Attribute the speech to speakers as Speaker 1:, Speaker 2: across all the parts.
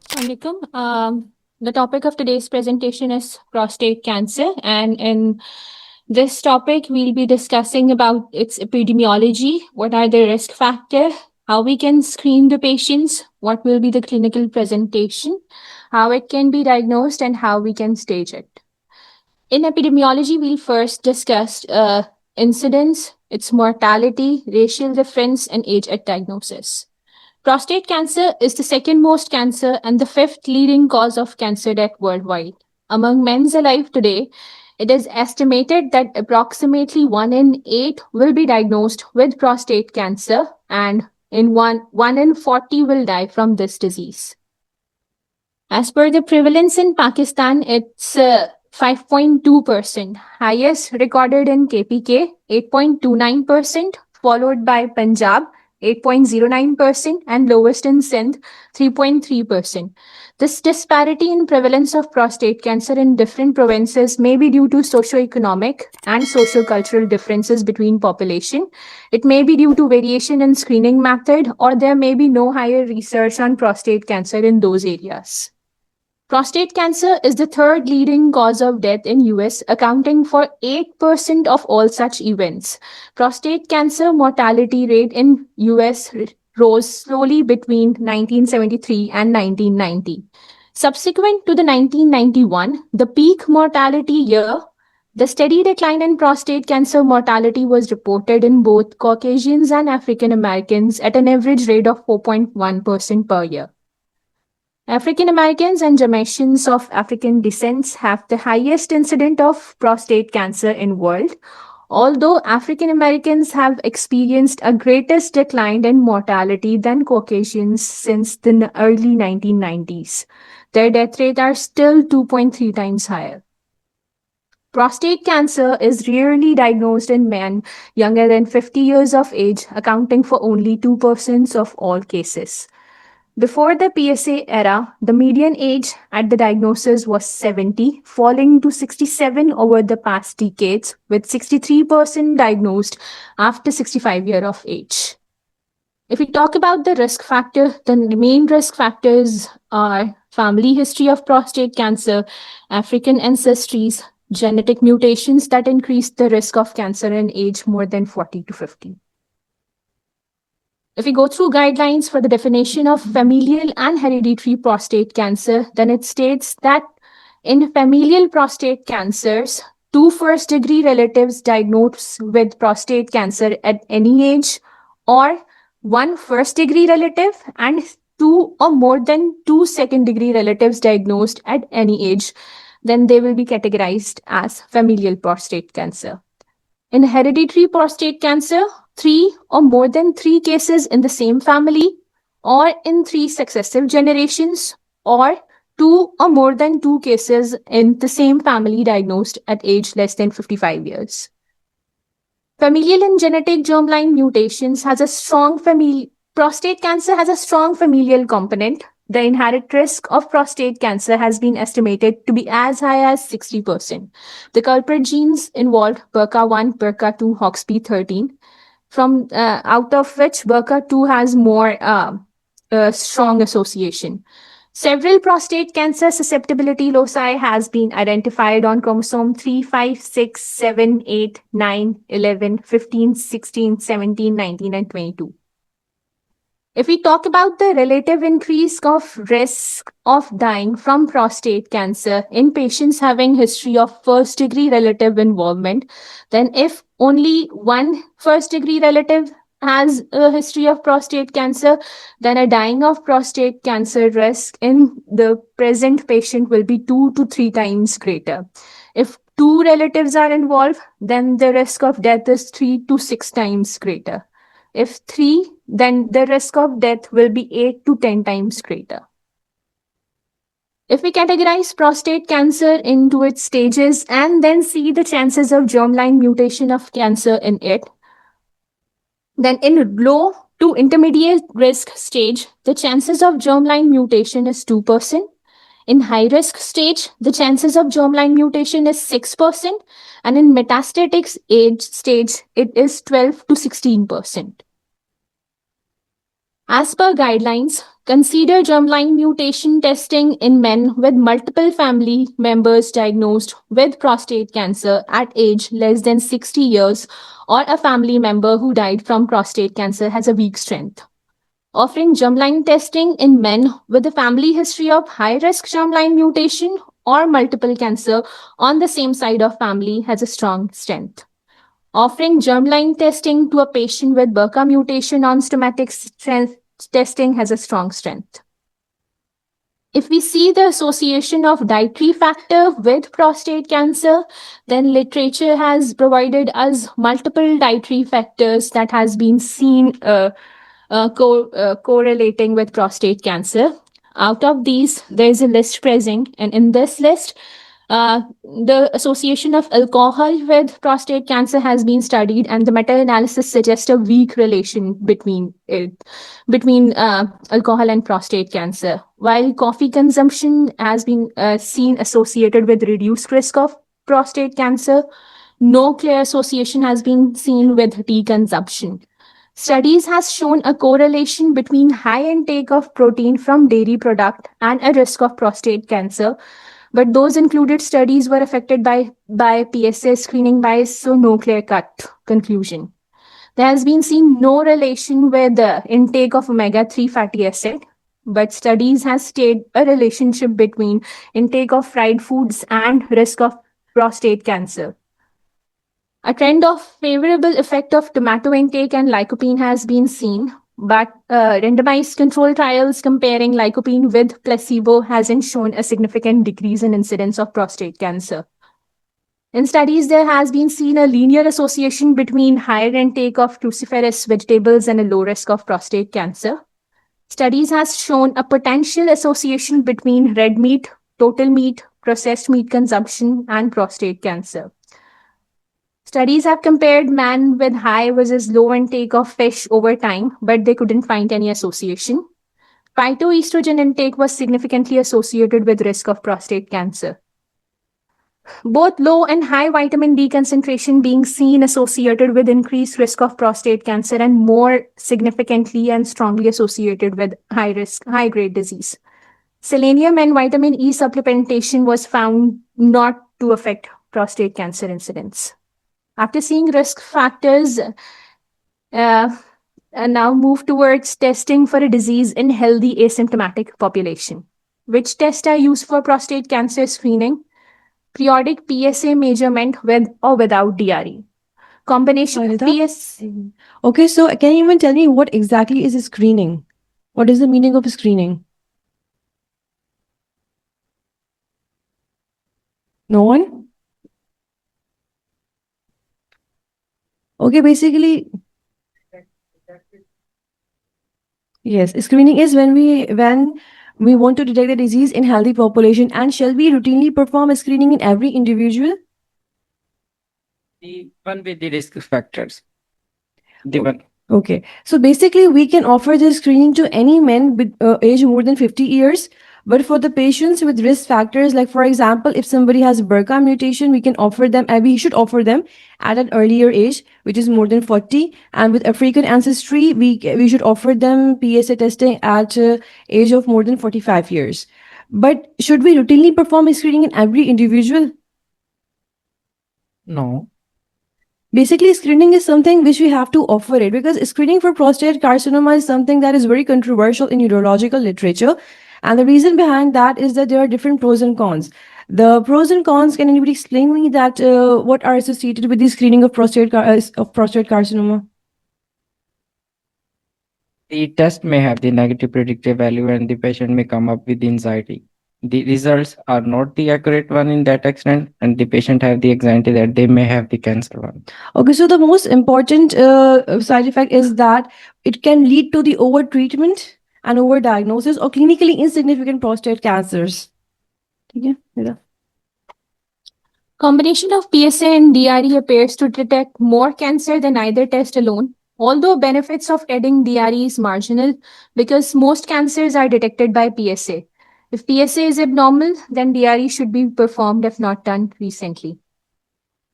Speaker 1: Alaikum. The topic of today's presentation is prostate cancer, and in this topic, we'll be discussing about its epidemiology, what are the risk factors, how we can screen the patients, what will be the clinical presentation, how it can be diagnosed, and how we can stage it. In epidemiology, we'll first discuss incidence, its mortality, racial difference, and age at diagnosis. Prostate cancer is the second most cancer and the fifth leading cause of cancer death worldwide. Among men alive today, it is estimated that approximately 1 in 8 will be diagnosed with prostate cancer, and in 1 in 40 will die from this disease. As per the prevalence in Pakistan, it's 5.2%, highest recorded in KPK, 8.29%, followed by Punjab, 8.09%, and lowest in Sindh, 3.3%. This disparity in prevalence of prostate cancer in different provinces may be due to socioeconomic and sociocultural differences between population. It may be due to variation in screening method, or there may be no higher research on prostate cancer in those areas. Prostate cancer is the third leading cause of death in US, accounting for 8% of all such events. Prostate cancer mortality rate in US rose slowly between 1973 and 1990. Subsequent to the 1991, the peak mortality year, the steady decline in prostate cancer mortality was reported in both Caucasians and African Americans at an average rate of 4.1% per year. African Americans and Jamaicans of African descent have the highest incidence of prostate cancer in world. Although African Americans have experienced a greatest decline in mortality than Caucasians since the early 1990s, their death rate are still 2.3 times higher. Prostate cancer is rarely diagnosed in men younger than 50 years of age, accounting for only 2% of all cases. Before the PSA era, the median age at the diagnosis was 70, falling to 67 over the past decades, with 63% diagnosed after 65 years of age. If we talk about the risk factor, the main risk factors are family history of prostate cancer, African ancestries, genetic mutations that increase the risk of cancer in age more than 40 to 50. If we go through guidelines for the definition of familial and hereditary prostate cancer, then it states that in familial prostate cancers, 2 first-degree relatives diagnosed with prostate cancer at any age, or 1 first-degree relative and 2 or more than 2 second-degree relatives diagnosed at any age, then they will be categorized as familial prostate cancer. In hereditary prostate cancer, 3 or more than 3 cases in the same family, or in 3 successive generations, or 2 or more than 2 cases in the same family diagnosed at age less than 55 years. Familial and genetic germline mutations has a strong prostate cancer has a strong familial component. The inherent risk of prostate cancer has been estimated to be as high as 60%. The culprit genes involved BRCA1, BRCA2, HOXP13, from out of which BRCA2 has more strong association. Several prostate cancer susceptibility loci has been identified on chromosome 3, 5, 6, 7, 8, 9, 11, 15, 16, 17, 19, and 22. If we talk about the relative increase of risk of dying from prostate cancer in patients having history of first-degree relative involvement, then if only 1 first-degree relative has a history of prostate cancer, then a dying of prostate cancer risk in the present patient will be 2 to 3 times greater. If 2 relatives are involved, then the risk of death is 3 to 6 times greater. If 3, then the risk of death will be 8 to 10 times greater. If we categorize prostate cancer into its stages and then see the chances of germline mutation of cancer in it, then in low to intermediate risk stage, the chances of germline mutation is 2%. In high risk stage, the chances of germline mutation is 6%, and in metastatic age stage, it is 12 to 16%. As per guidelines, Consider germline mutation testing in men with multiple family members diagnosed with prostate cancer at age less than 60 years, or a family member who died from prostate cancer has a weak strength. Offering germline testing in men with a family history of high risk germline mutation or multiple cancer on the same side of family has a strong strength. Offering germline testing to a patient with BRCA mutation on somatic strength testing has a strong strength. If we see the association of dietary factor with prostate cancer, then literature has provided us multiple dietary factors that has been seen correlating with prostate cancer. Out of these, there is a list present, and in this list, the association of alcohol with prostate cancer has been studied, and the meta-analysis suggests a weak relation between alcohol and prostate cancer. While coffee consumption has been seen associated with reduced risk of prostate cancer, no clear association has been seen with tea consumption. Studies has shown a correlation between high intake of protein from dairy product and a risk of prostate cancer, but those included studies were affected by PSA screening bias, so no clear-cut conclusion. There has been seen no relation with the intake of omega-3 fatty acid, but studies has stated a relationship between intake of fried foods and risk of prostate cancer. A trend of favorable effect of tomato intake and lycopene has been seen, but randomized control trials comparing lycopene with placebo hasn't shown a significant decrease in incidence of prostate cancer. In studies, there has been seen a linear association between higher intake of cruciferous vegetables and a low risk of prostate cancer. Studies has shown a potential association between red meat, total meat, processed meat consumption, and prostate cancer. Studies have compared man with high versus low intake of fish over time, but they couldn't find any association. Phytoestrogen intake was significantly associated with risk of prostate cancer. Both low and high vitamin D concentration being seen associated with increased risk of prostate cancer and more significantly and strongly associated with high risk, high grade disease. Selenium and vitamin E supplementation was found not to affect prostate cancer incidence. After seeing risk factors, and now move towards testing for a disease in healthy asymptomatic population. Which tests are used for prostate cancer screening? Periodic PSA measurement with or without DRE. Combination of PSA.
Speaker 2: Okay, so can you even tell me what exactly is screening? What is the meaning of screening? No one? Okay, basically, yes, screening is when we want to detect the disease in healthy population. And shall we routinely perform screening in every individual?
Speaker 3: The one with the risk factors. The one.
Speaker 2: Okay, so basically we can offer this screening to any men with age more than 50 years. But for the patients with risk factors, like for example, if somebody has BRCA mutation, we can offer them, and we should offer them at an earlier age, which is more than 40. And with African ancestry, we should offer them PSA testing at age of more than 45 years. But should we routinely perform screening in every individual?
Speaker 3: No.
Speaker 2: Basically, screening is something which we have to offer it, because screening for prostate carcinoma is something that is very controversial in urological literature. And the reason behind that is that there are different pros and cons. The pros and cons, can anybody explain me that what are associated with the screening of prostate carcinoma?
Speaker 3: The test may have the negative predictive value and the patient may come up with anxiety. The results are not the accurate one in that extent, and the patient have the anxiety that they may have the cancer one.
Speaker 2: Okay, so the most important side effect is that it can lead to the over-treatment and over-diagnosis or clinically insignificant prostate cancers. Okay, yeah.
Speaker 1: Combination of PSA and DRE appears to detect more cancer than either test alone, although benefits of adding DRE is marginal because most cancers are detected by PSA. If PSA is abnormal, then DRE should be performed if not done recently.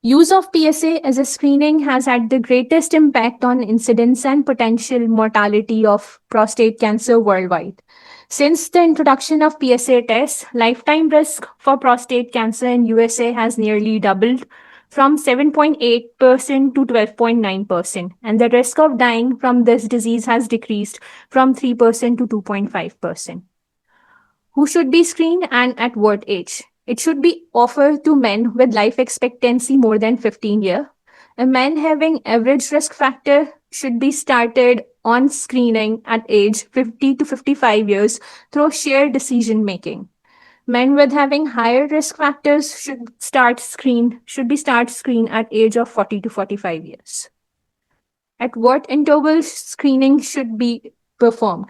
Speaker 1: Use of PSA as a screening has had the greatest impact on incidence and potential mortality of prostate cancer worldwide. Since the introduction of PSA tests, lifetime risk for prostate cancer in USA has nearly doubled from 7.8% to 12.9%, and the risk of dying from this disease has decreased from 3% to 2.5%. Who should be screened and at what age? It should be offered to men with life expectancy more than 15 years. A man having average risk factor should be started on screening at age 50 to 55 years through shared decision making. Men with having higher risk factors should be start screen at age of 40 to 45 years. At what intervals screening should be performed?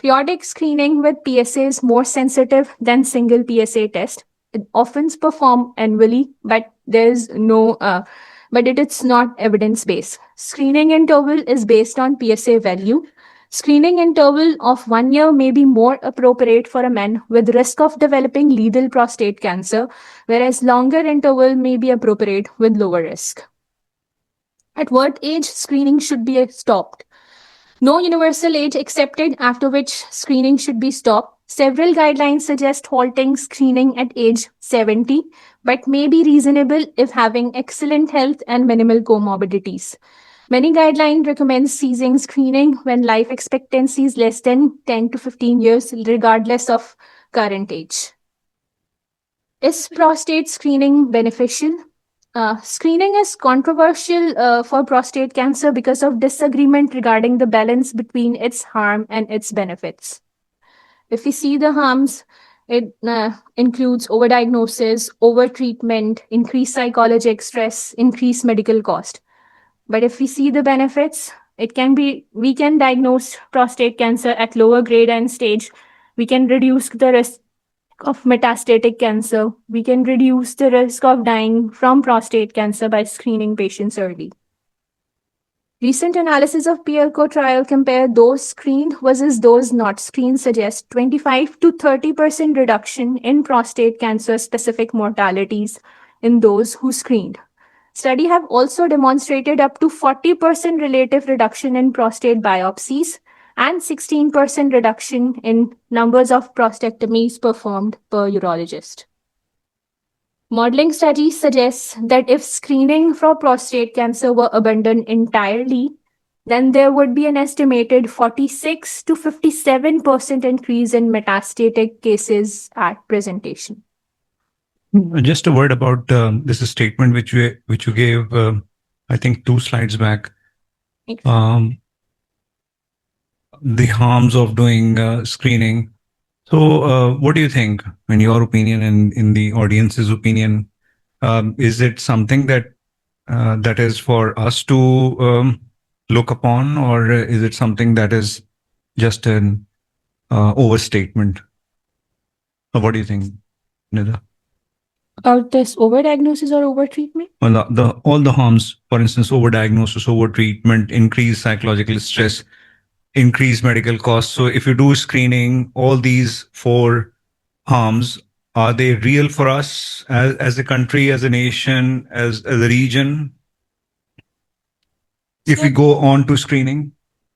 Speaker 1: Periodic screening with PSA is more sensitive than single PSA test. It often performed annually, but it is not evidence based. Screening interval is based on PSA value. Screening interval of 1 year may be more appropriate for a man with risk of developing lethal prostate cancer, whereas longer interval may be appropriate with lower risk. At what age screening should be stopped? No universal age accepted after which screening should be stopped. Several guidelines suggest halting screening at age 70, but may be reasonable if having excellent health and minimal comorbidities. Many guidelines recommend ceasing screening when life expectancy is less than 10 to 15 years, regardless of current age. Is prostate screening beneficial? Screening is controversial for prostate cancer because of disagreement regarding the balance between its harm and its benefits. If we see the harms, it includes overdiagnosis, overtreatment, increased psychological stress, increased medical cost. But if we see the benefits, we can diagnose prostate cancer at lower grade and stage. We can reduce the risk of metastatic cancer. We can reduce the risk of dying from prostate cancer by screening patients early. Recent analysis of PLCO trial compare those screened versus those not screened suggest 25 to 30% reduction in prostate cancer specific mortalities in those who screened. Study have also demonstrated up to 40% relative reduction in prostate biopsies and 16% reduction in numbers of prostatectomies performed per urologist. Modeling studies suggest that if screening for prostate cancer were abandoned entirely, then there would be an estimated 46 to 57% increase in metastatic cases at presentation.
Speaker 4: Just a word about this is statement which you gave, I think 2 slides back. The harms of doing screening. So what do you think, in your opinion and in the audience's opinion? Is it something that is for us to look upon, or is it something that is just an overstatement? What do you think, Nida?
Speaker 1: About this overdiagnosis or overtreatment?
Speaker 4: Well, all the harms, for instance, overdiagnosis, overtreatment, increased psychological stress, increased medical costs. So if you do screening, all these 4 harms, are they real for us as a country, as a nation, as a region? If we go on to screening?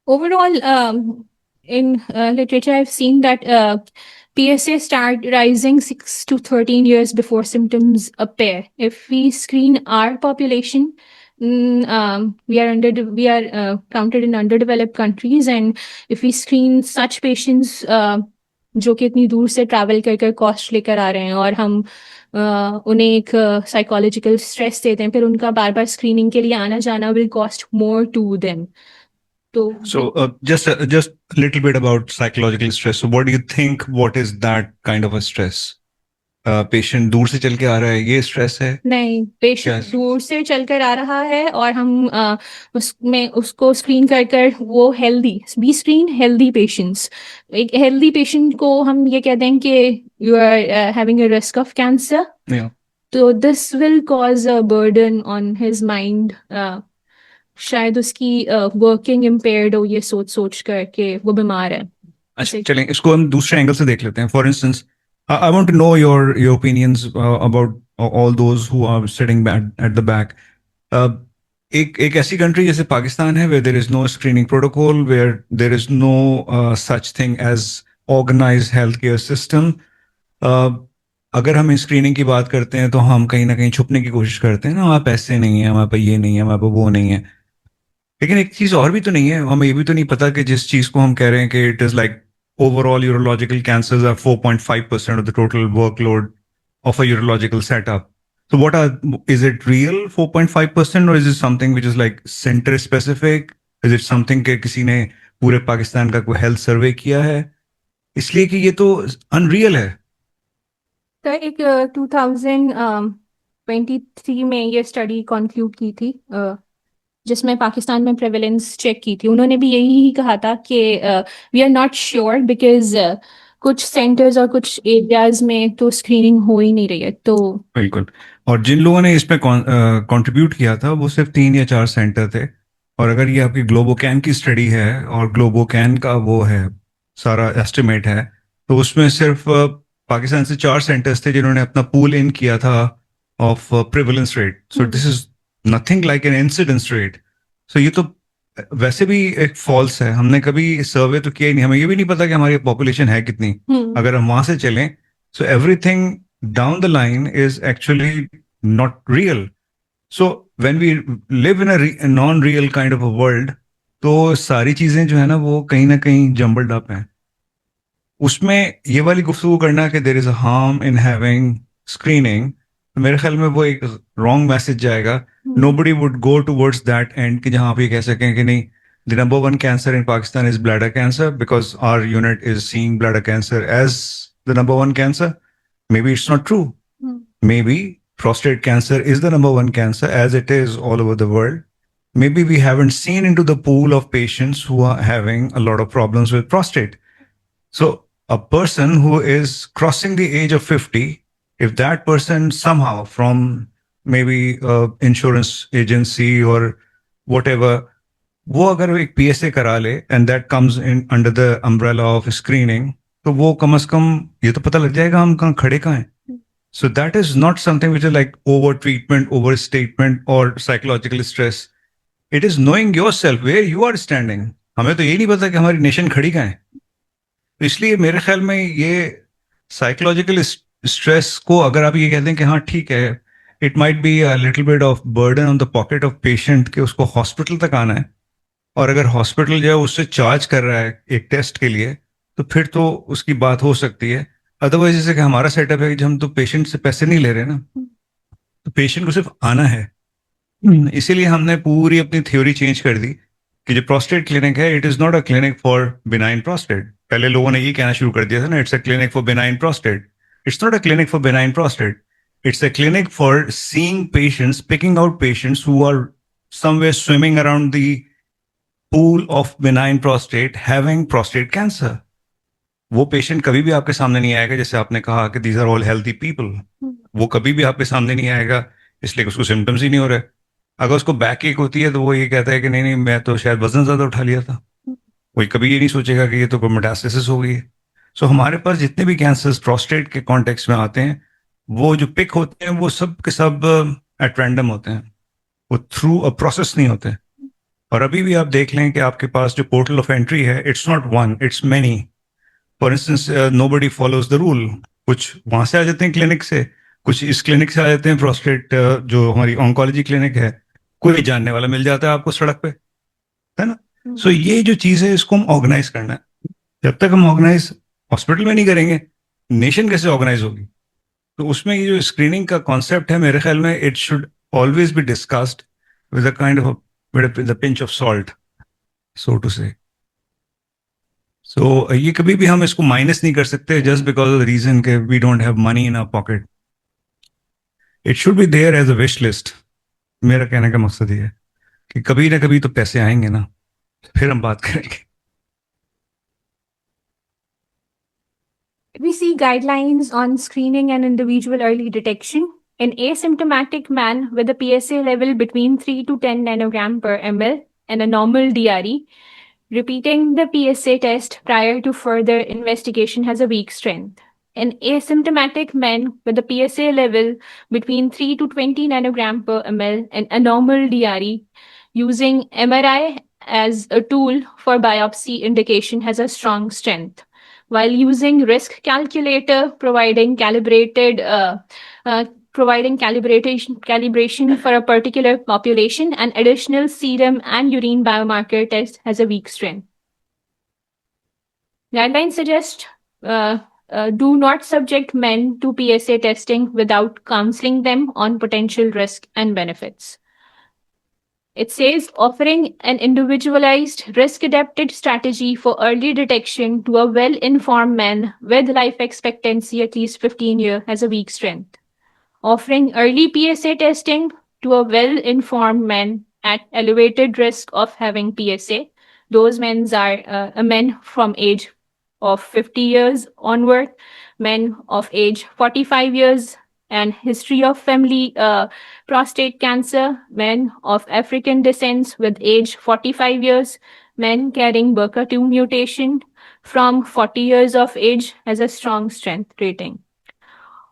Speaker 1: Overall, in literature, I've seen that PSA start rising 6 to 13 years before symptoms appear. If we screen our population, we are counted in underdeveloped countries, and if we screen such patients जो कि इतनी दूर से travel कर cost लेकर आ रहे हैं और हम उन्हें एक साइकोलॉजिकल स्ट्रेस देते हैं, फिर उनका बार बार स्क्रीनिंग के लिए आना जाना will cost more to them.
Speaker 4: So just a little bit about psychological stress. So what do you think? What is that kind of a stress? Patient दूर से चल के आ रहा है, ये stress है?
Speaker 1: नहीं, पेशेंट दूर से चलकर आ रहा है और हम उसको स्क्रीन कर वो we screen healthy patients. एक healthy patient को हम ये कहते हैं कि you are having a risk of cancer.
Speaker 4: Yeah.
Speaker 1: So this will cause a burden on his mind. शायद उसकी working impaired हो ये सोच कर के वो बीमार है.
Speaker 4: अच्छा, चलें इसको हम दूसरे एंगल से देख लेते हैं. For instance, I want to know your opinions about all those who are sitting back at the back. Uh, एक ऐसी कंट्री जैसे पाकिस्तान है where there is no screening protocol, where there is no such thing as organized healthcare system. अगर हम screening की बात करते हैं तो हम कहीं ना कहीं छुपने की कोशिश करते हैं ना, हमारे पैसे नहीं है, हमारे पास ये नहीं है, हमारे पास वो नहीं है। लेकिन एक चीज और भी तो नहीं है, हमें ये भी तो नहीं पता कि जिस चीज को हम कह रहे हैं कि it is like overall urological cancers are 4.5% of the total workload of a urological setup. So what are, is it real 4.5% or is it something which is like center specific? Is it something कि किसी ने पूरे पाकिस्तान का कोई health survey किया है? इसलिए कि ये तो अनरियल है।
Speaker 1: तो एक 2023 में ये स्टडी कंक्लूड की थी, जिसमें पाकिस्तान में प्रेवलेंस चेक की थी। उन्होंने भी यही कहा था कि we are not sure because कुछ सेंटर्स और कुछ एरियाज में तो स्क्रीनिंग हो ही नहीं रही है। तो
Speaker 4: बिल्कुल। और जिन लोगों ने इसमें कंट्रीब्यूट किया था वो सिर्फ 3 या 4 सेंटर थे। और अगर ये आपकी ग्लोबोकैन की स्टडी है और ग्लोबोकैन का वो है सारा एस्टिमेट है, तो उसमें सिर्फ पाकिस्तान से 4 सेंटर्स थे जिन्होंने अपना पूल इन किया था of prevalence rate. So this is nothing like an incidence rate. So ये तो वैसे भी एक फॉल्स है। हमने कभी सर्वे तो किया ही नहीं, हमें ये भी नहीं पता कि हमारी पॉपुलेशन है कितनी। अगर हम वहां से चलें, so everything down the line is actually not real. So when we live in a non-real kind of a world, तो सारी चीजें जो है ना कहीं जम्बल्ड अप हैं। उसमें ये वाली गुफ्तगू करना कि there is a harm in having screening, तो मेरे ख्याल में वो एक रॉन्ग मैसेज जाएगा। Nobody would go towards that and कि जहां आप ये कह सकें कि नहीं, the number 1 cancer in Pakistan is bladder cancer because our unit is seeing bladder cancer as the number 1 cancer. Maybe it's not true. Maybe prostate cancer is the number 1 cancer as it is all over the world. Maybe we haven't seen into the pool of patients who are having a lot of problems with prostate. So a person who is crossing the age of 50, if that person somehow from maybe insurance agency or whatever, वो अगर एक PSA करा ले and that comes in under the umbrella of screening, तो वो कम से कम ये तो पता लग जाएगा हम कहाँ खड़े कहाँ हैं। So that is not something which is like over treatment, over statement और psychological stress. It is knowing yourself where you are standing. हमें तो ये नहीं पता कि हमारी नेशन खड़ी कहाँ है। तो इसलिए मेरे ख्याल में ये साइकोलॉजिकल स्ट्रेस को अगर आप ये कहते हैं कि हाँ ठीक है, it might be a little bit of burden on the pocket of patient कि उसको हॉस्पिटल तक आना है, और अगर हॉस्पिटल जो है उससे चार्ज कर रहा है एक टेस्ट के लिए, तो फिर तो उसकी बात हो सकती है। अदरवाइज जैसे कि हमारा सेटअप है कि हम तो पेशेंट से पैसे नहीं ले रहे ना, तो पेशेंट को सिर्फ आना है। इसीलिए हमने पूरी अपनी थ्योरी चेंज कर दी कि जो प्रोस्टेट क्लिनिक है, it is not a clinic for benign prostate. पहले लोगों ने ये कहना शुरू कर दिया था ना, it's a clinic for benign prostate. It's not a clinic for benign prostate, it's a clinic for seeing patients, picking out patients who are somewhere swimming around the pool of benign prostate having prostate cancer. वो patient कभी भी आपके सामने नहीं आएगा, जैसे आपने कहा कि these are all healthy people. वो कभी भी आपके सामने नहीं आएगा इसलिए उसको सिम्टम्स ही नहीं हो रहे। अगर उसको बैक एक होती है तो वो ये कहता है कि नहीं नहीं मैं तो शायद वजन ज्यादा उठा लिया था। कोई कभी ये नहीं सोचेगा कि ये तो मेटास्टेसिस हो गई है। सो हमारे पास जितने भी कैंसर्स प्रोस्टेट के कॉन्टेक्स्ट में आते हैं, वो जो पिक होते हैं वो सब के सब एट रैंडम होते हैं, वो थ्रू अ प्रोसेस नहीं होते। और अभी भी आप देख लें कि आपके पास जो पोर्टल ऑफ एंट्री है, it's not one, it's many. For instance nobody follows the rule. कुछ वहां से आ जाते हैं क्लिनिक से, कुछ इस क्लिनिक से आ जाते हैं प्रोस्टेट जो हमारी ऑन्कोलॉजी क्लिनिक है, कोई जानने वाला मिल जाता है आपको सड़क पे, है ना। सो ये जो चीज है इसको हम ऑर्गेनाइज करना है। जब तक हम ऑर्गेनाइज हॉस्पिटल में नहीं करेंगे, नेशन कैसे ऑर्गेनाइज होगी। तो उसमें ये जो स्क्रीनिंग का कॉन्सेप्ट है, मेरे ख्याल में it should always be discussed with a kind of with a pinch of salt, so to say. So ये कभी भी हम इसको माइनस नहीं कर सकते just because of the reason कि we don't have money in our pocket. It should be there as a wish list. मेरा कहने का मकसद ये है कि कभी ना कभी तो पैसे आएंगे ना, फिर हम बात करेंगे।
Speaker 1: we see guidelines on screening and individual early detection. An asymptomatic man with a PSA level between 3 to 10 nanogram per ml and a normal DRE, repeating the PSA test prior to further investigation has a weak strength. In asymptomatic men with a PSA level between 3 to 20 nanogram per ml and a normal DRE, using MRI as a tool for biopsy indication has a strong strength. While using risk calculator, providing calibration for a particular population, and additional serum and urine biomarker test has a weak strength. Guidelines suggest do not subject men to PSA testing without counseling them on potential risk and benefits. It says offering an individualized, risk-adapted strategy for early detection to a well-informed man with life expectancy at least 15 years has a weak strength. Offering early PSA testing to a well-informed man at elevated risk of having PSA. Those men are men from age of 50 years onward, men of age 45 years, and history of family prostate cancer, men of African descent with age 45 years, men carrying BRCA2 mutation from 40 years of age has a strong strength rating.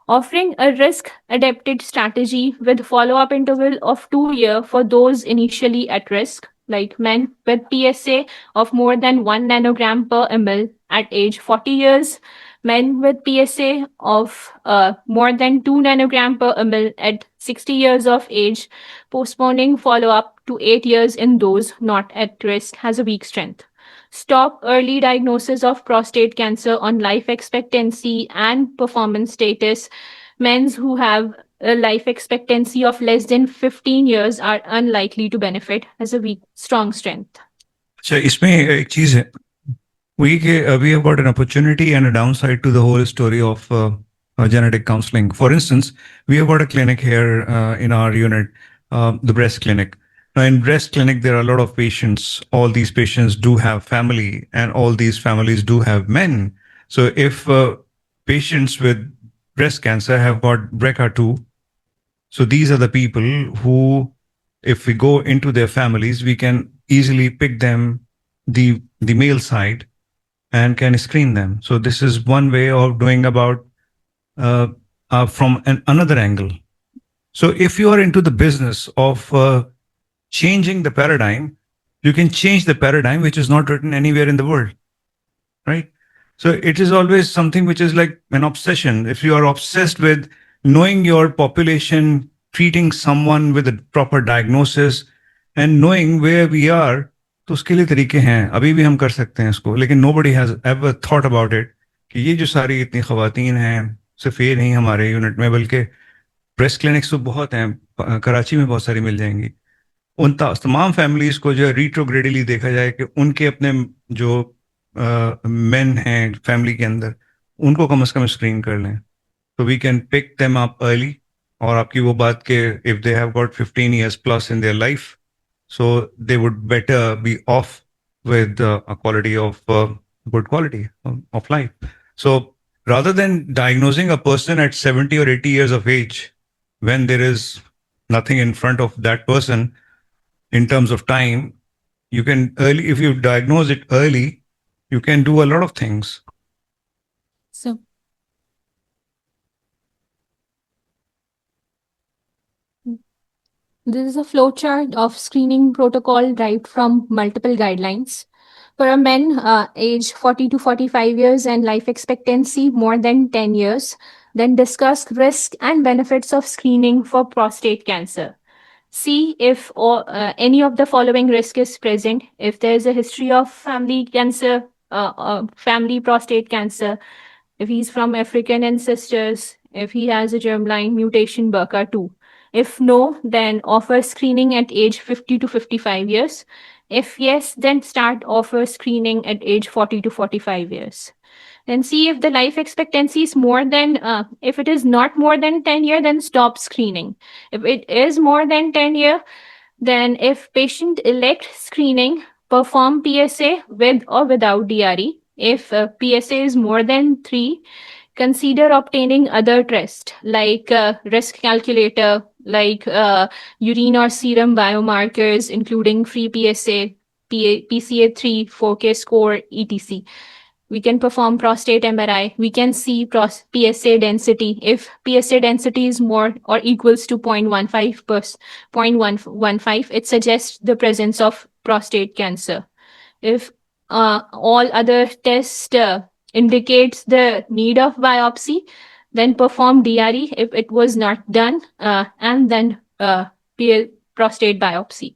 Speaker 1: Offering a risk-adapted strategy with follow-up interval of 2 years for those initially at risk, like men with PSA of more than 1 nanogram per ml at age 40 years, men with PSA of more than 2 nanogram per ml at 60 years of age, postponing follow-up to 8 years in those not at risk has a weak strength. Stop early diagnosis of prostate cancer on life expectancy and performance status. Men who have a life expectancy of less than 15 years are unlikely to benefit as a weak, strong strength.
Speaker 4: अच्छा, इसमें एक चीज है we have got an opportunity and a downside to the whole story of genetic counseling. For instance, we have got a clinic here in our unit, the breast clinic. Now, in breast clinic, there are a lot of patients. All these patients do have family, and all these families do have men. So, if patients with breast cancer have got BRCA2, so these are the people who, if we go into their families, we can easily pick them the male side and can screen them. So this is one way of doing about from another angle. So if you are into the business of changing the paradigm, you can change the paradigm which is not written anywhere in the world, right? So it is always something which is like an obsession. If you are obsessed with knowing your population, treating someone with a proper diagnosis, and knowing where we are, तो उसके लिए तरीके हैं, अभी भी हम कर सकते हैं इसको, लेकिन nobody has ever thought about it कि ये जो सारी इतनी खवातीन हैं, सिर्फ ये नहीं हमारे यूनिट में, बल्कि ब्रेस्ट क्लिनिक्स तो बहुत हैं, कराची में बहुत सारी मिल जाएंगी. उन तमाम फैमिलीज को जो रिट्रोग्रेडली देखा जाए कि उनके अपने जो मेन हैं फैमिली के अंदर, उनको कम से कम स्क्रीन कर लें, तो we can pick them up early. और आपकी वो बात के if they have got 15 years plus in their life, so they would better be off with a quality of good quality of life. So rather than diagnosing a person at 70 or 80 years of age, when there is nothing in front of that person in terms of time, you can early, if you diagnose it early, you can do a lot of things.
Speaker 1: So, this is a flowchart of screening protocol derived from multiple guidelines. For a men age 40 to 45 years and life expectancy more than 10 years, then discuss risk and benefits of screening for prostate cancer. See if any of the following risk is present. If there is a history of family cancer, family prostate cancer, if he's from African ancestors, if he has a germline mutation BRCA2. If no, then offer screening at age 50 to 55 years. If yes, then start offer screening at age 40 to 45 years. Then see if the life expectancy is more than, if it is not more than 10 years, then stop screening. If it is more than 10 years, then if patient elect screening, perform PSA with or without DRE. If PSA is more than 3, consider obtaining other tests like risk calculator, like urine or serum biomarkers, including free PSA, PCA3, 4K score, etc. we can perform prostate MRI. We can see PSA density. If PSA density is more or equals to 0.15, it suggests the presence of prostate cancer. If all other tests indicates the need of biopsy, then perform DRE if it was not done, and then prostate biopsy.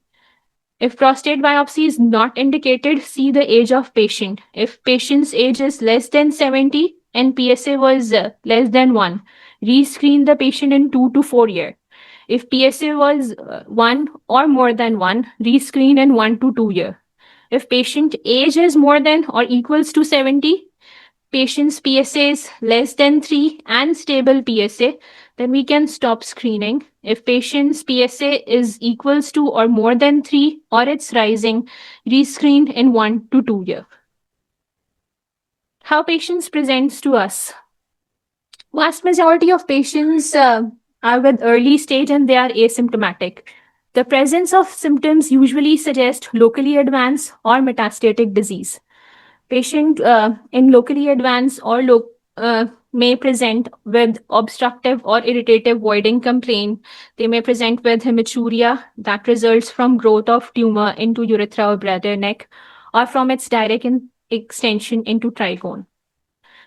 Speaker 1: If prostate biopsy is not indicated, see the age of patient. If patient's age is less than 70 and PSA was less than 1, rescreen the patient in 2 to 4 years. If PSA was 1 or more than 1, rescreen in 1 to 2 years. If patient age is more than or equals to 70, patient's PSA is less than 3 and stable PSA, then we can stop screening. If patient's PSA is equals to or more than 3 or it's rising, rescreen in 1 to 2 years. How patients presents to us. Vast majority of patients are with early stage and they are asymptomatic. The presence of symptoms usually suggest locally advanced or metastatic disease. Patient in locally advanced or may present with obstructive or irritative voiding complaint. They may present with hematuria that results from growth of tumor into urethra or bladder neck or from its direct extension into trigone.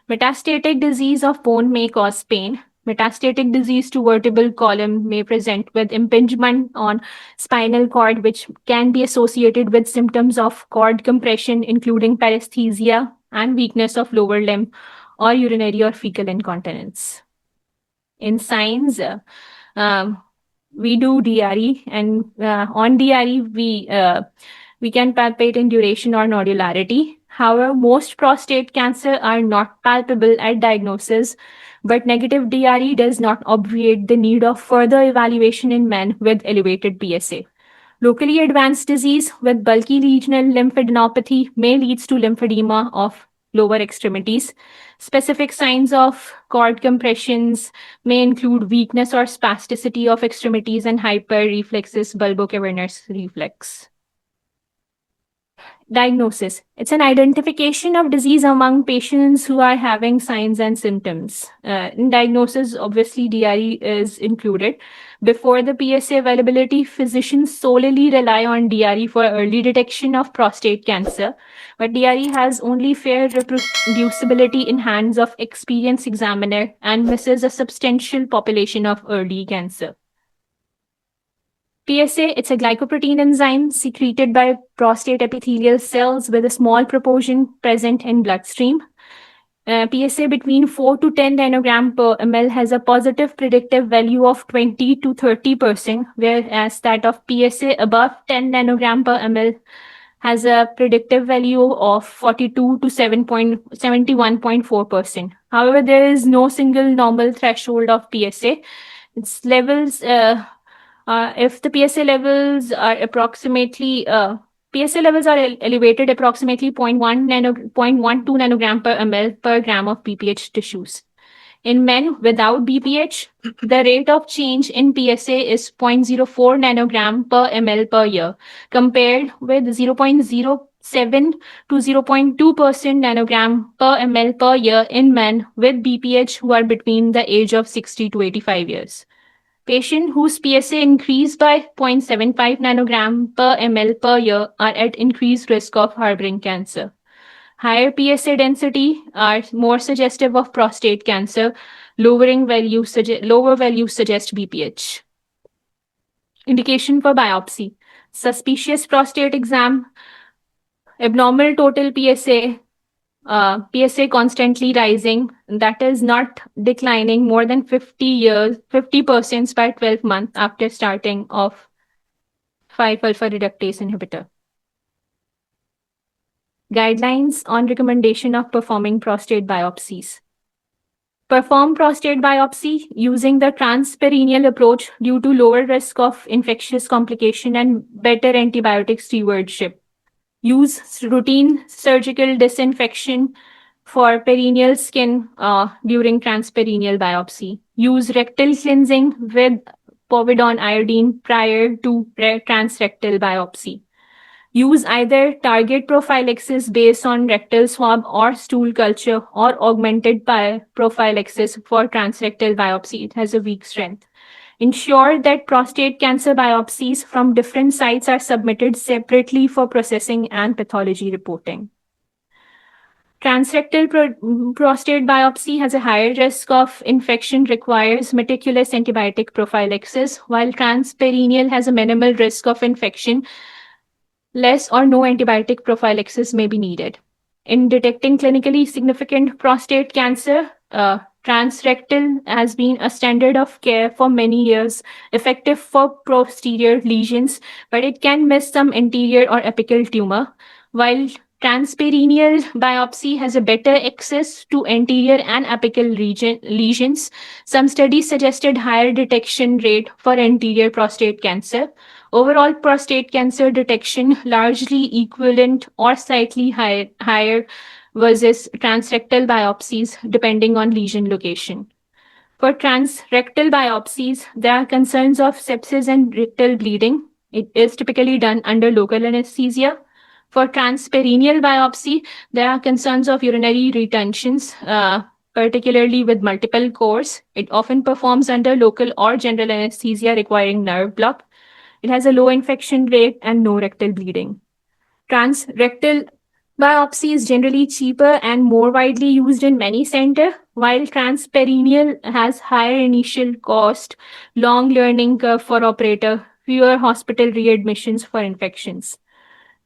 Speaker 1: Metastatic disease of bone may cause pain. Metastatic disease to vertebral column may present with impingement on spinal cord, which can be associated with symptoms of cord compression, including paresthesia and weakness of lower limb or urinary or fecal incontinence. In signs, we do DRE, and on DRE, we can palpate in duration or nodularity. However, most prostate cancer are not palpable at diagnosis, but negative DRE does not obviate the need of further evaluation in men with elevated PSA. Locally advanced disease with bulky lesional lymphadenopathy may lead to lymphedema of lower extremities. Specific signs of cord compressions may include weakness or spasticity of extremities and hyperreflexes bulbocavernous reflex. Diagnosis. It's an identification of disease among patients who are having signs and symptoms. In diagnosis, obviously, DRE is included. Before the PSA availability, physicians solely rely on DRE for early detection of prostate cancer, but DRE has only fair reproducibility in hands of experienced examiner and misses a substantial population of early cancer. PSA, it's a glycoprotein enzyme secreted by prostate epithelial cells with a small proportion present in bloodstream. PSA between 4 to 10 nanogram per ml has a positive predictive value of 20 to 30%, whereas that of PSA above 10 nanogram per ml has a predictive value of 42 to 71.4%. However, there is no single normal threshold of PSA. Its levels, if the PSA levels are approximately elevated approximately 0.12 nanogram per ml per gram of BPH tissues. In men without BPH, the rate of change in PSA is 0.04 nanogram per ml per year, compared with 0.07 to 0.2% nanogram per ml per year in men with BPH who are between the age of 60 to 85 years. Patients whose PSA increased by 0.75 nanogram per ml per year are at increased risk of harboring cancer. Higher PSA density are more suggestive of prostate cancer. Lower values suggest BPH. Indication for biopsy. Suspicious prostate exam. Abnormal total PSA. PSA constantly rising, that is not declining more than 50% by 12 months after starting of 5-alpha reductase inhibitor. Guidelines on recommendation of performing prostate biopsies. Perform prostate biopsy using the transperineal approach due to lower risk of infectious complication and better antibiotic stewardship. Use routine surgical disinfection for perineal skin during transperineal biopsy. Use rectal cleansing with povidone iodine prior to transrectal biopsy. Use either target prophylaxis based on rectal swab or stool culture or augmented by prophylaxis for transrectal biopsy. It has a weak strength. Ensure that prostate cancer biopsies from different sites are submitted separately for processing and pathology reporting. Transrectal prostate biopsy has a higher risk of infection, requires meticulous antibiotic prophylaxis, while transperineal has a minimal risk of infection. Less or no antibiotic prophylaxis may be needed. In detecting clinically significant prostate cancer, transrectal has been a standard of care for many years, effective for posterior lesions, but it can miss some anterior or apical tumor, while transperineal biopsy has a better access to anterior and apical lesions. Some studies suggested higher detection rate for anterior prostate cancer. Overall prostate cancer detection largely equivalent or slightly higher versus transrectal biopsies depending on lesion location. For transrectal biopsies, there are concerns of sepsis and rectal bleeding. It is typically done under local anesthesia. For transperineal biopsy, there are concerns of urinary retentions, particularly with multiple cores. It often performs under local or general anesthesia requiring nerve block. It has a low infection rate and no rectal bleeding. Transrectal biopsy is generally cheaper and more widely used in many centers, while transperineal has higher initial cost, long learning curve for operator, fewer hospital readmissions for infections.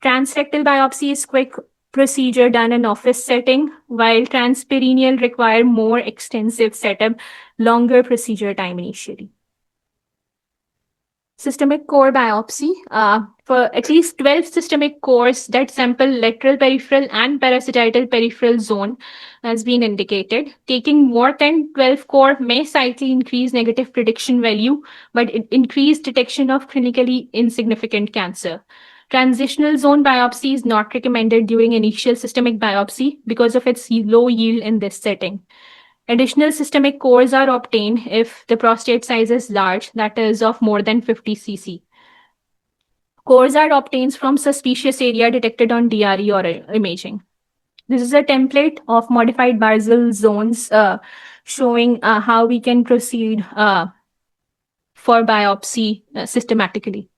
Speaker 1: Transrectal biopsy is quick procedure done in office setting, while transperineal require more extensive setup, longer procedure time initially. Systemic core biopsy. For at least 12 systemic cores that sample lateral peripheral and parasagittal peripheral zone has been indicated. Taking more than 12 core may slightly increase negative prediction value, but it increased detection of clinically insignificant cancer. Transitional zone biopsy is not recommended during initial systemic biopsy because of its low yield in this setting. Additional systemic cores are obtained if the prostate size is large, that is of more than 50 cc. Cores are obtained from suspicious area detected on DRE or imaging. This is a template of modified Barzil zones showing how we can proceed for biopsy systematically.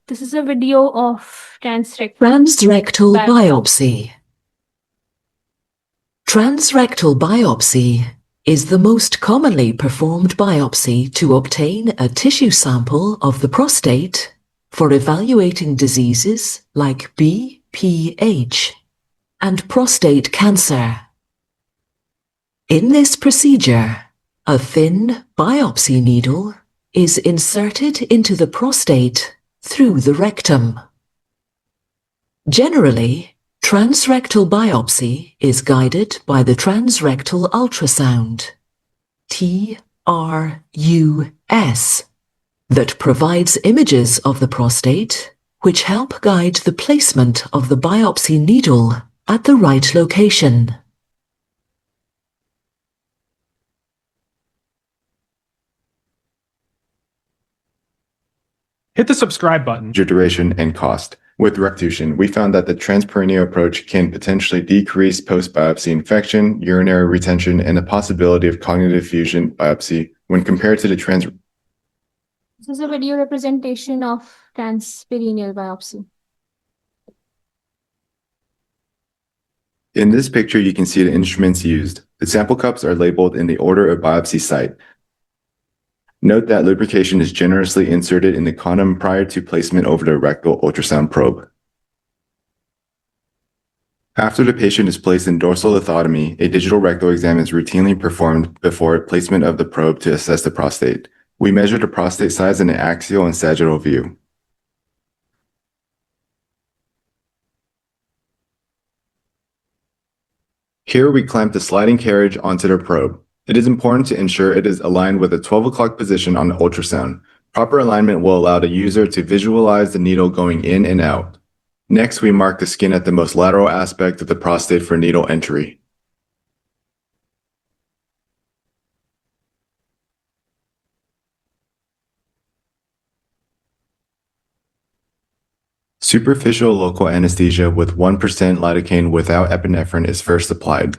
Speaker 1: This is a video of
Speaker 5: Transrectal biopsy. Transrectal biopsy is the most commonly performed biopsy to obtain a tissue sample of the prostate for evaluating diseases like BPH and prostate cancer. In this procedure, a thin biopsy needle is inserted into the prostate through the rectum. Generally, transrectal biopsy is guided by the transrectal ultrasound, TRUS, that provides images of the prostate, which help guide the placement of the biopsy needle at the right location.
Speaker 6: Hit the subscribe button.
Speaker 7: Duration and cost. With Rectution, we found that the transperineal approach can potentially decrease post-biopsy infection, urinary retention, and the possibility of cognitive fusion biopsy when compared to the
Speaker 1: This is a video representation of transperineal biopsy.
Speaker 7: In this picture, you can see the instruments used. The sample cups are labeled in the order of biopsy site. Note that lubrication is generously inserted in the condom prior to placement over the rectal ultrasound probe. After the patient is placed in dorsal lithotomy, a digital rectal exam is routinely performed before placement of the probe to assess the prostate. We measure the prostate size in an axial and sagittal view. Here we clamp the sliding carriage onto the probe. It is important to ensure it is aligned with the 12 o'clock position on the ultrasound. Proper alignment will allow the user to visualize the needle going in and out. Next, we mark the skin at the most lateral aspect of the prostate for needle entry. Superficial local anesthesia with 1% lidocaine without epinephrine is first applied.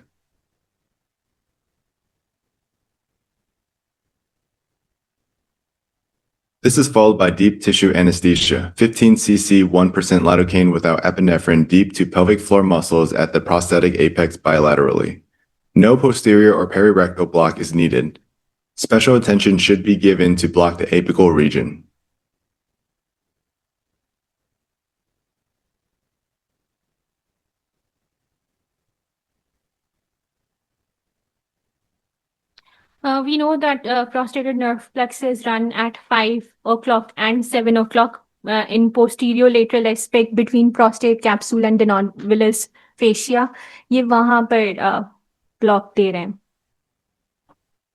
Speaker 7: This is followed by deep tissue anesthesia, 15 cc 1% lidocaine without epinephrine deep to pelvic floor muscles at the prostatic apex bilaterally. No posterior or perirectal block is needed. Special attention should be given to block the apical region.
Speaker 1: We know that prostated nerve plexus run at 5 o'clock and 7 o'clock in posterior lateral aspect between prostate capsule and the non-villus fascia. ये वहाँ पर block दे रहे हैं.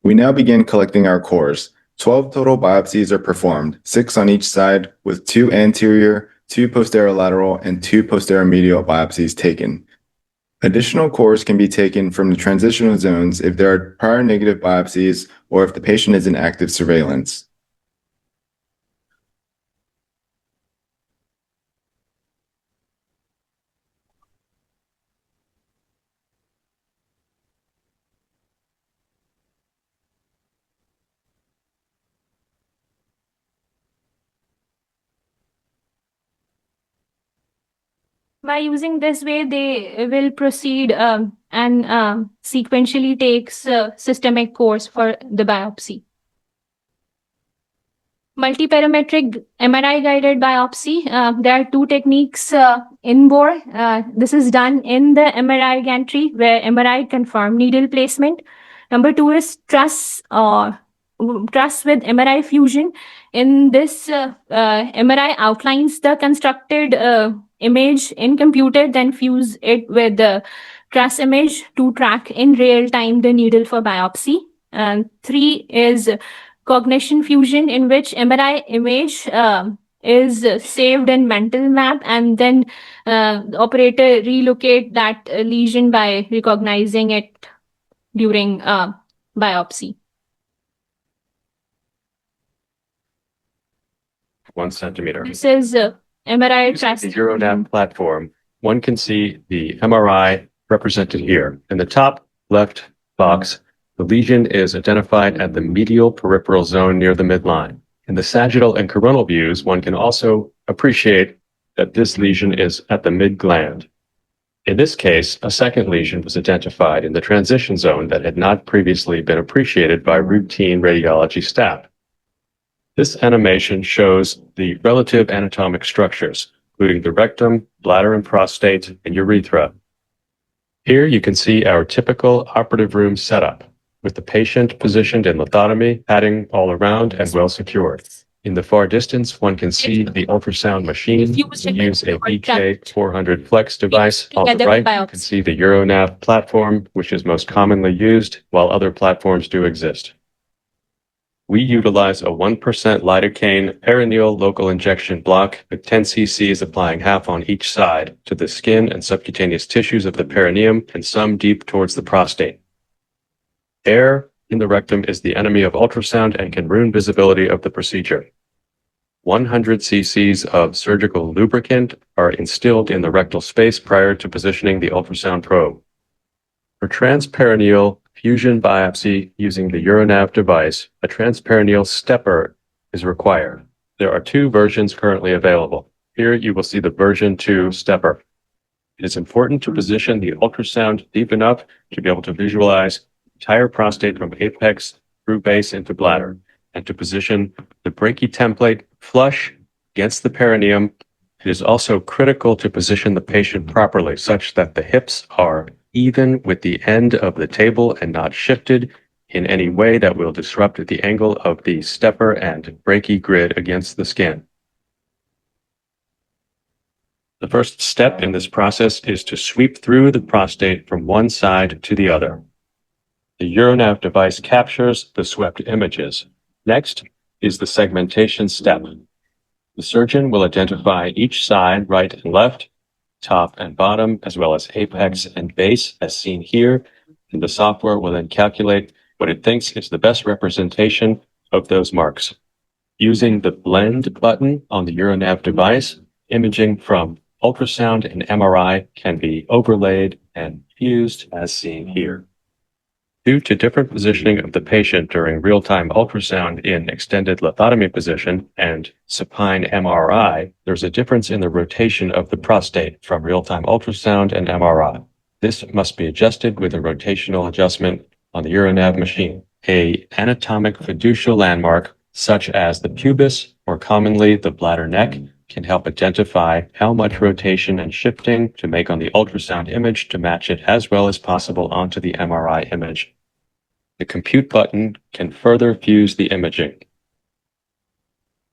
Speaker 7: We now begin collecting our cores. 12 total biopsies are performed, 6 on each side, with 2 anterior, 2 posterolateral, and 2 posteromedial biopsies taken. Additional cores can be taken from the transitional zones if there are prior negative biopsies or if the patient is in active surveillance.
Speaker 1: By using this way, they will proceed and sequentially takes systemic course for the biopsy. Multiparametric MRI guided biopsy. There are 2 techniques in bore. This is done in the MRI gantry where MRI confirm needle placement. Number 2 is truss with MRI fusion. In this, MRI outlines the constructed image in computer, then fuse it with the truss image to track in real time the needle for biopsy. And 3 is cognition fusion, in which MRI image is saved in mental map, and then the operator relocate that lesion by recognizing it during biopsy.
Speaker 6: 1 centimeter.
Speaker 1: This is MRI
Speaker 6: Using
Speaker 1: truss.
Speaker 6: the Euronav platform, one can see the MRI represented here. In the top left box, the lesion is identified at the medial peripheral zone near the midline. In the sagittal and coronal views, one can also appreciate that this lesion is at the mid-gland. In this case, a second lesion was identified in the transition zone that had not previously been appreciated by routine radiology staff. This animation shows the relative anatomic structures, including the rectum, bladder and prostate, and urethra. Here you can see our typical operative room setup, with the patient positioned in lithotomy, padding all around and well secured. In the far distance, one can see the ultrasound machine. We use a BK400 Flex device. On the right, you can see the Euronav platform, which is most commonly used, while other platforms do exist. We utilize a 1% lidocaine perineal local injection block with 10 cc's applying half on each side to the skin and subcutaneous tissues of the perineum and some deep towards the prostate. Air in the rectum is the enemy of ultrasound and can ruin visibility of the procedure. 100 cc's of surgical lubricant are instilled in the rectal space prior to positioning the ultrasound probe. For transperineal fusion biopsy using the Euronav device, a transperineal stepper is required. There are 2 versions currently available. Here you will see the version 2 stepper. It is important to position the ultrasound deep enough to be able to visualize the entire prostate from apex through base into bladder, and to position the brachytemplate flush against the perineum. It is also critical to position the patient properly such that the hips are even with the end of the table and not shifted in any way that will disrupt the angle of the stepper and brachy grid against the skin. The first step in this process is to sweep through the prostate from one side to the other. The Euronav device captures the swept images. Next is the segmentation step. The surgeon will identify each side, right and left, top and bottom, as well as apex and base, as seen here, and the software will then calculate what it thinks is the best representation of those marks. Using the blend button on the Euronav device, imaging from ultrasound and MRI can be overlaid and fused as seen here. Due to different positioning of the patient during real-time ultrasound in extended lithotomy position and supine MRI, there's a difference in the rotation of the prostate from real-time ultrasound and MRI. This must be adjusted with a rotational adjustment on the Urinav machine. A anatomic fiducial landmark, such as the pubis, or commonly the bladder neck, can help identify how much rotation and shifting to make on the ultrasound image to match it as well as possible onto the MRI image. The compute button can further fuse the imaging.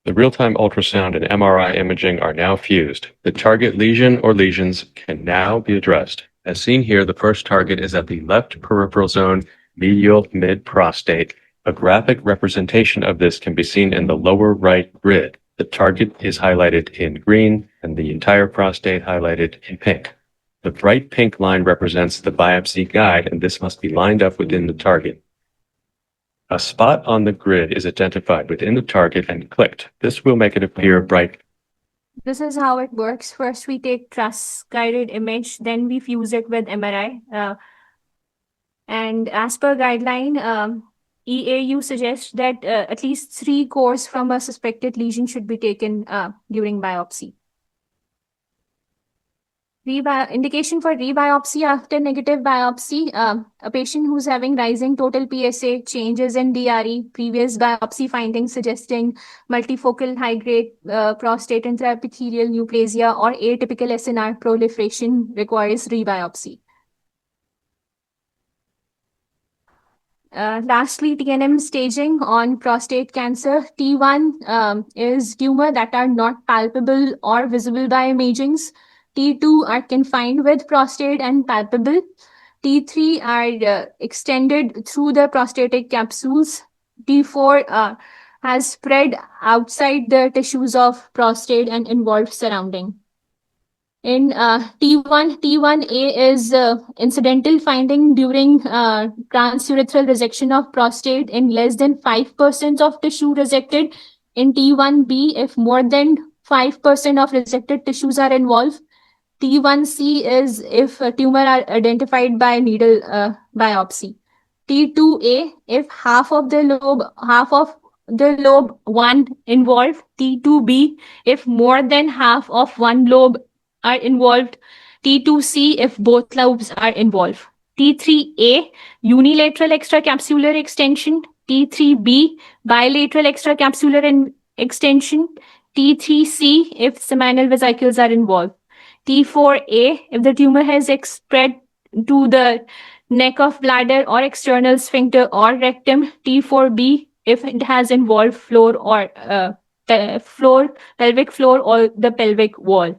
Speaker 6: The real-time ultrasound and MRI imaging are now fused. The target lesion or lesions can now be addressed. As seen here, the first target is at the left peripheral zone, medial mid-prostate. A graphic representation of this can be seen in the lower right grid. The target is highlighted in green and the entire prostate highlighted in pink. The bright pink line represents the biopsy guide, and this must be lined up within the target. A spot on the grid is identified within the target and clicked. This will make it appear bright.
Speaker 1: This is how it works. First, we take truss-guided image, then we fuse it with MRI. And as per guideline, EAU suggests that at least 3 cores from a suspected lesion should be taken during biopsy. Indication for rebiopsy after negative biopsy, a patient who's having rising total PSA, changes in DRE, previous biopsy findings suggesting multifocal high-grade prostate intraepithelial neoplasia or atypical SNR proliferation requires rebiopsy. Lastly, TNM staging on prostate cancer. T1 is tumor that are not palpable or visible by imagings. T2 are confined with prostate and palpable. T3 are extended through the prostatic capsules. T4 has spread outside the tissues of prostate and involved surrounding. In T1A is incidental finding during transurethral resection of prostate in less than 5% of tissue resected. In T1B, if more than 5% of resected tissues are involved. T1C is if a tumor are identified by needle biopsy. T2A, if half of the lobe 1 involved. T2B, if more than half of one lobe are involved. T2C, if both lobes are involved. T3A, unilateral extracapsular extension. T3B, bilateral extracapsular extension. T3C, if seminal vesicles are involved. T4A, if the tumor has spread to the neck of bladder or external sphincter or rectum. T4B, if it has involved floor or pelvic floor or the pelvic wall.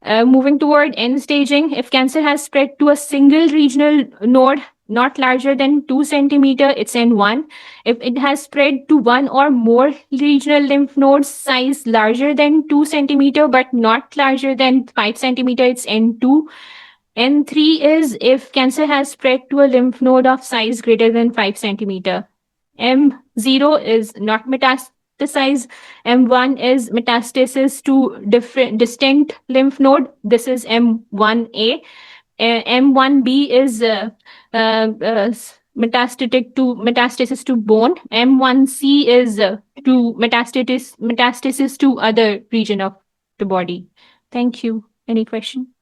Speaker 1: Moving toward end staging, if cancer has spread to a single regional node not larger than 2 centimeter, it's N1. If it has spread to one or more regional lymph nodes size larger than 2 centimeter but not larger than 5 centimeter, it's N2. N3 is if cancer has spread to a lymph node of size greater than 5 centimeter. M0 is not metastasized. M1 is metastasis to distinct lymph node. This is M1A. M1B is metastasis to bone. M1C is to metastasis to other region of the body. Thank you. Any question?